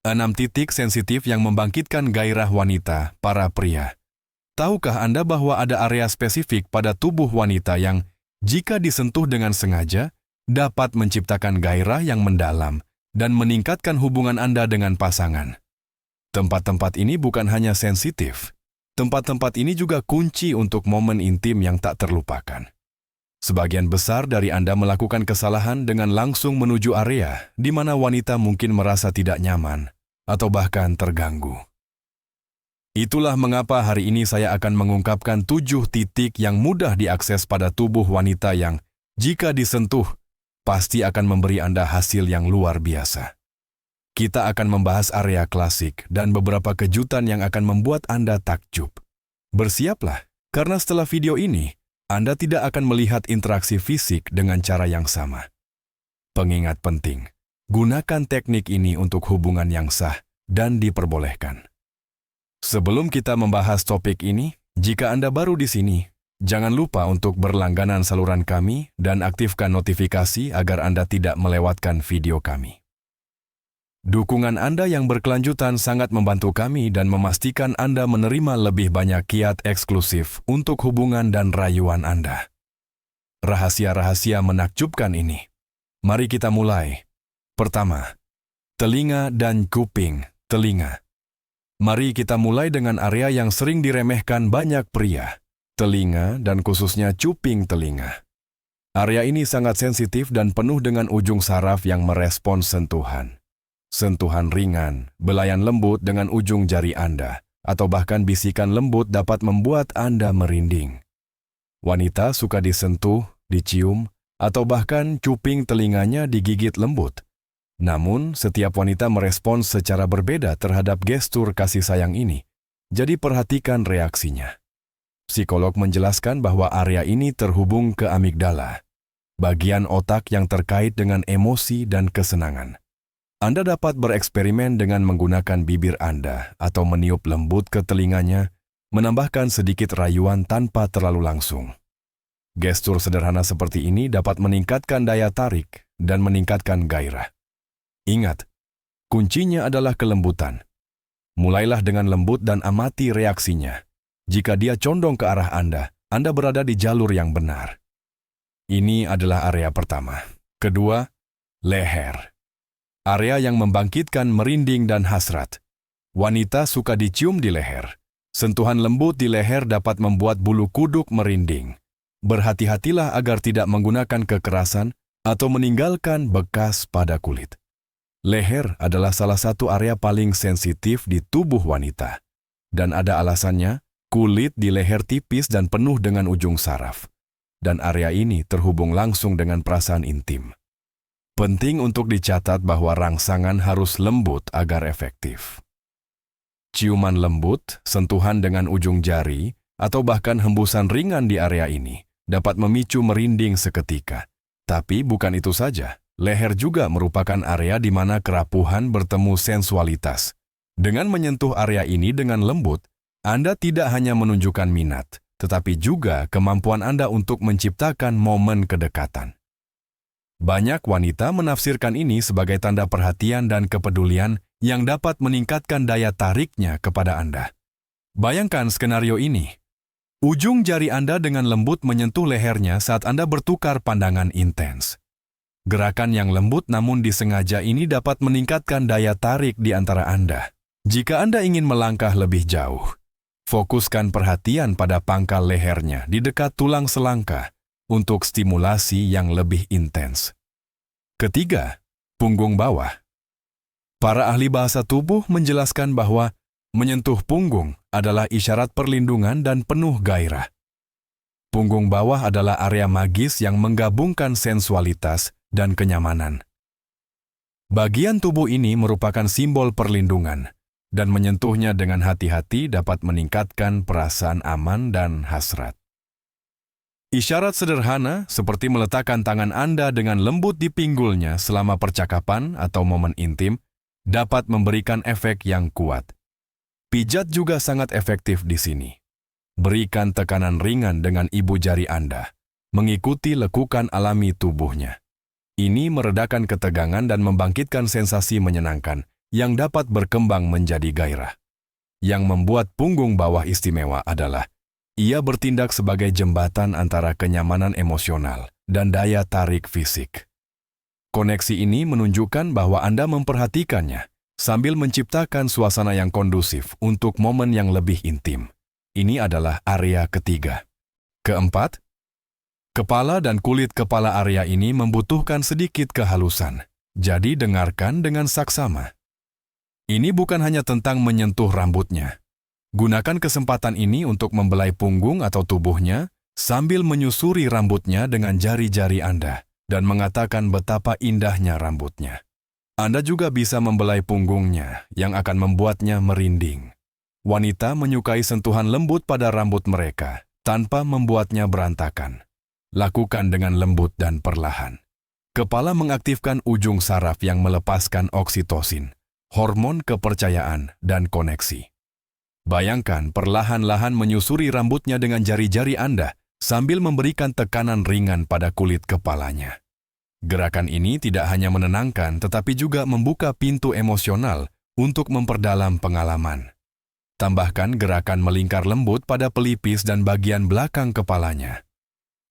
6 titik sensitif yang membangkitkan gairah wanita, para pria. Tahukah Anda bahwa ada area spesifik pada tubuh wanita yang, jika disentuh dengan sengaja, dapat menciptakan gairah yang mendalam dan meningkatkan hubungan Anda dengan pasangan? Tempat-tempat ini bukan hanya sensitif, tempat-tempat ini juga kunci untuk momen intim yang tak terlupakan. Sebagian besar dari Anda melakukan kesalahan dengan langsung menuju area di mana wanita mungkin merasa tidak nyaman atau bahkan terganggu. Itulah mengapa hari ini saya akan mengungkapkan 7 titik yang mudah diakses pada tubuh wanita yang, jika disentuh, pasti akan memberi Anda hasil yang luar biasa. Kita akan membahas area klasik dan beberapa kejutan yang akan membuat Anda takjub. Bersiaplah, karena setelah video ini, Anda tidak akan melihat interaksi fisik dengan cara yang sama. Pengingat penting, gunakan teknik ini untuk hubungan yang sah dan diperbolehkan. Sebelum kita membahas topik ini, jika Anda baru di sini, jangan lupa untuk berlangganan saluran kami dan aktifkan notifikasi agar Anda tidak melewatkan video kami. Dukungan Anda yang berkelanjutan sangat membantu kami dan memastikan Anda menerima lebih banyak kiat eksklusif untuk hubungan dan rayuan Anda. Rahasia-rahasia menakjubkan ini. Mari kita mulai. Pertama, telinga dan kuping telinga. Mari kita mulai dengan area yang sering diremehkan banyak pria, telinga dan khususnya cuping telinga. Area ini sangat sensitif dan penuh dengan ujung saraf yang merespons sentuhan. Sentuhan ringan, belayan lembut dengan ujung jari Anda, atau bahkan bisikan lembut dapat membuat Anda merinding. Wanita suka disentuh, dicium, atau bahkan cuping telinganya digigit lembut. Namun, setiap wanita merespons secara berbeda terhadap gestur kasih sayang ini, jadi perhatikan reaksinya. Psikolog menjelaskan bahwa area ini terhubung ke amigdala, bagian otak yang terkait dengan emosi dan kesenangan. Anda dapat bereksperimen dengan menggunakan bibir Anda atau meniup lembut ke telinganya, menambahkan sedikit rayuan tanpa terlalu langsung. Gestur sederhana seperti ini dapat meningkatkan daya tarik dan meningkatkan gairah. Ingat, kuncinya adalah kelembutan. Mulailah dengan lembut dan amati reaksinya. Jika dia condong ke arah Anda berada di jalur yang benar. Ini adalah area pertama. Kedua, leher. Area yang membangkitkan merinding dan hasrat. Wanita suka dicium di leher. Sentuhan lembut di leher dapat membuat bulu kuduk merinding. Berhati-hatilah agar tidak menggunakan kekerasan atau meninggalkan bekas pada kulit. Leher adalah salah satu area paling sensitif di tubuh wanita. Dan ada alasannya, kulit di leher tipis dan penuh dengan ujung saraf. Dan area ini terhubung langsung dengan perasaan intim. Penting untuk dicatat bahwa rangsangan harus lembut agar efektif. Ciuman lembut, sentuhan dengan ujung jari, atau bahkan hembusan ringan di area ini dapat memicu merinding seketika. Tapi bukan itu saja. Leher juga merupakan area di mana kerapuhan bertemu sensualitas. Dengan menyentuh area ini dengan lembut, Anda tidak hanya menunjukkan minat, tetapi juga kemampuan Anda untuk menciptakan momen kedekatan. Banyak wanita menafsirkan ini sebagai tanda perhatian dan kepedulian yang dapat meningkatkan daya tariknya kepada Anda. Bayangkan skenario ini. Ujung jari Anda dengan lembut menyentuh lehernya saat Anda bertukar pandangan intens. Gerakan yang lembut namun disengaja ini dapat meningkatkan daya tarik di antara Anda. Jika Anda ingin melangkah lebih jauh, fokuskan perhatian pada pangkal lehernya di dekat tulang selangka untuk stimulasi yang lebih intens. Ketiga, punggung bawah. Para ahli bahasa tubuh menjelaskan bahwa menyentuh punggung adalah isyarat perlindungan dan penuh gairah. Punggung bawah adalah area magis yang menggabungkan sensualitas dan kenyamanan. Bagian tubuh ini merupakan simbol perlindungan, dan menyentuhnya dengan hati-hati dapat meningkatkan perasaan aman dan hasrat. Isyarat sederhana seperti meletakkan tangan Anda dengan lembut di pinggulnya selama percakapan atau momen intim dapat memberikan efek yang kuat. Pijat juga sangat efektif di sini. Berikan tekanan ringan dengan ibu jari Anda, mengikuti lekukan alami tubuhnya. Ini meredakan ketegangan dan membangkitkan sensasi menyenangkan yang dapat berkembang menjadi gairah. Yang membuat punggung bawah istimewa adalah ia bertindak sebagai jembatan antara kenyamanan emosional dan daya tarik fisik. Koneksi ini menunjukkan bahwa Anda memperhatikannya sambil menciptakan suasana yang kondusif untuk momen yang lebih intim. Ini adalah area ketiga. Keempat, kepala dan kulit kepala area ini membutuhkan sedikit kehalusan. Jadi dengarkan dengan saksama. Ini bukan hanya tentang menyentuh rambutnya. Gunakan kesempatan ini untuk membelai punggung atau tubuhnya sambil menyusuri rambutnya dengan jari-jari Anda dan mengatakan betapa indahnya rambutnya. Anda juga bisa membelai punggungnya yang akan membuatnya merinding. Wanita menyukai sentuhan lembut pada rambut mereka tanpa membuatnya berantakan. Lakukan dengan lembut dan perlahan. Kepala mengaktifkan ujung saraf yang melepaskan oksitosin, hormon kepercayaan dan koneksi. Bayangkan perlahan-lahan menyusuri rambutnya dengan jari-jari Anda sambil memberikan tekanan ringan pada kulit kepalanya. Gerakan ini tidak hanya menenangkan tetapi juga membuka pintu emosional untuk memperdalam pengalaman. Tambahkan gerakan melingkar lembut pada pelipis dan bagian belakang kepalanya.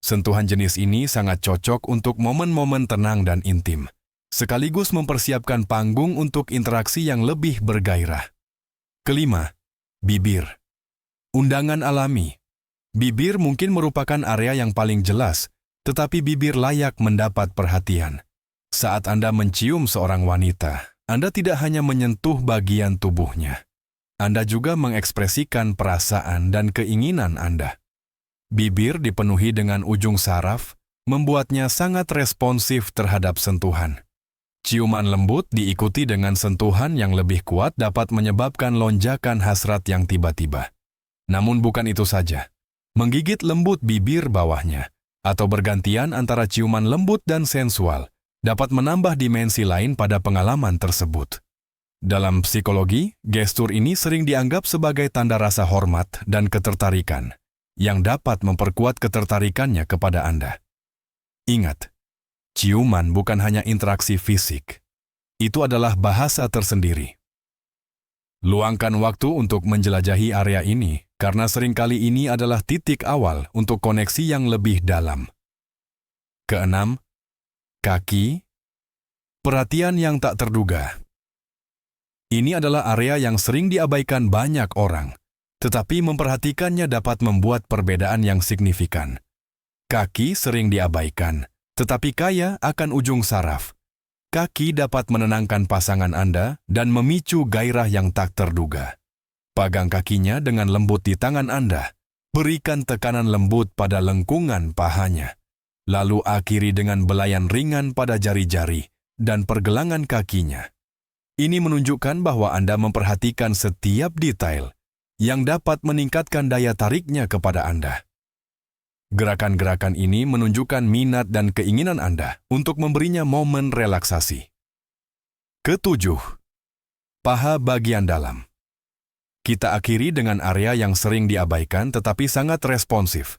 Sentuhan jenis ini sangat cocok untuk momen-momen tenang dan intim, sekaligus mempersiapkan panggung untuk interaksi yang lebih bergairah. Kelima, bibir. Undangan alami. Bibir mungkin merupakan area yang paling jelas, tetapi bibir layak mendapat perhatian. Saat Anda mencium seorang wanita, Anda tidak hanya menyentuh bagian tubuhnya. Anda juga mengekspresikan perasaan dan keinginan Anda. Bibir dipenuhi dengan ujung saraf, membuatnya sangat responsif terhadap sentuhan. Ciuman lembut diikuti dengan sentuhan yang lebih kuat dapat menyebabkan lonjakan hasrat yang tiba-tiba. Namun bukan itu saja. Menggigit lembut bibir bawahnya, atau bergantian antara ciuman lembut dan sensual, dapat menambah dimensi lain pada pengalaman tersebut. Dalam psikologi, gestur ini sering dianggap sebagai tanda rasa hormat dan ketertarikan, yang dapat memperkuat ketertarikannya kepada Anda. Ingat, ciuman bukan hanya interaksi fisik. Itu adalah bahasa tersendiri. Luangkan waktu untuk menjelajahi area ini, karena seringkali ini adalah titik awal untuk koneksi yang lebih dalam. Keenam, kaki. Perhatian yang tak terduga. Ini adalah area yang sering diabaikan banyak orang, tetapi memperhatikannya dapat membuat perbedaan yang signifikan. Kaki sering diabaikan, tetapi kaya akan ujung saraf. Kaki dapat menenangkan pasangan Anda dan memicu gairah yang tak terduga. Pagang kakinya dengan lembut di tangan Anda. Berikan tekanan lembut pada lengkungan pahanya. Lalu akhiri dengan belayan ringan pada jari-jari dan pergelangan kakinya. Ini menunjukkan bahwa Anda memperhatikan setiap detail yang dapat meningkatkan daya tariknya kepada Anda. Gerakan-gerakan ini menunjukkan minat dan keinginan Anda untuk memberinya momen relaksasi. Ketujuh, paha bagian dalam. Kita akhiri dengan area yang sering diabaikan tetapi sangat responsif.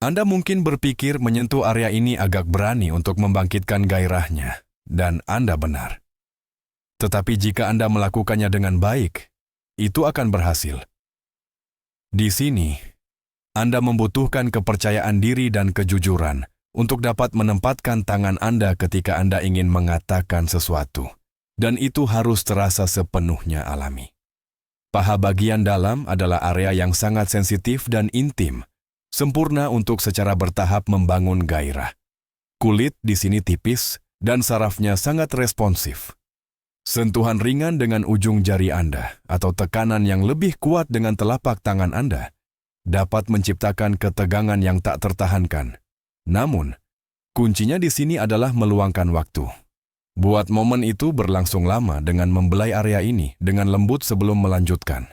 Anda mungkin berpikir menyentuh area ini agak berani untuk membangkitkan gairahnya, dan Anda benar. Tetapi jika Anda melakukannya dengan baik, itu akan berhasil. Di sini, Anda membutuhkan kepercayaan diri dan kejujuran untuk dapat menempatkan tangan Anda ketika Anda ingin mengatakan sesuatu, dan itu harus terasa sepenuhnya alami. Paha bagian dalam adalah area yang sangat sensitif dan intim, sempurna untuk secara bertahap membangun gairah. Kulit di sini tipis dan sarafnya sangat responsif. Sentuhan ringan dengan ujung jari Anda atau tekanan yang lebih kuat dengan telapak tangan Anda dapat menciptakan ketegangan yang tak tertahankan. Namun, kuncinya di sini adalah meluangkan waktu. Buat momen itu berlangsung lama dengan membelai area ini dengan lembut sebelum melanjutkan.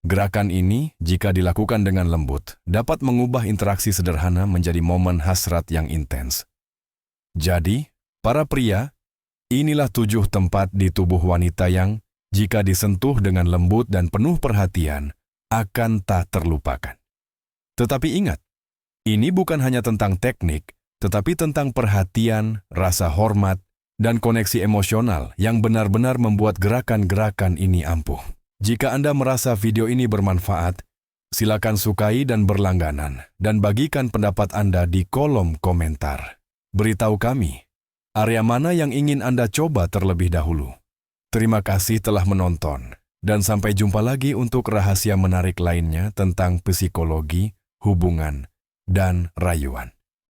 Gerakan ini, jika dilakukan dengan lembut, dapat mengubah interaksi sederhana menjadi momen hasrat yang intens. Jadi, para pria, inilah 7 tempat di tubuh wanita yang, jika disentuh dengan lembut dan penuh perhatian, akan tak terlupakan. Tetapi ingat, ini bukan hanya tentang teknik, tetapi tentang perhatian, rasa hormat, dan koneksi emosional yang benar-benar membuat gerakan-gerakan ini ampuh. Jika Anda merasa video ini bermanfaat, silakan sukai dan berlangganan, dan bagikan pendapat Anda di kolom komentar. Beritahu kami, area mana yang ingin Anda coba terlebih dahulu. Terima kasih telah menonton, dan sampai jumpa lagi untuk rahasia menarik lainnya tentang psikologi, hubungan, dan rayuan.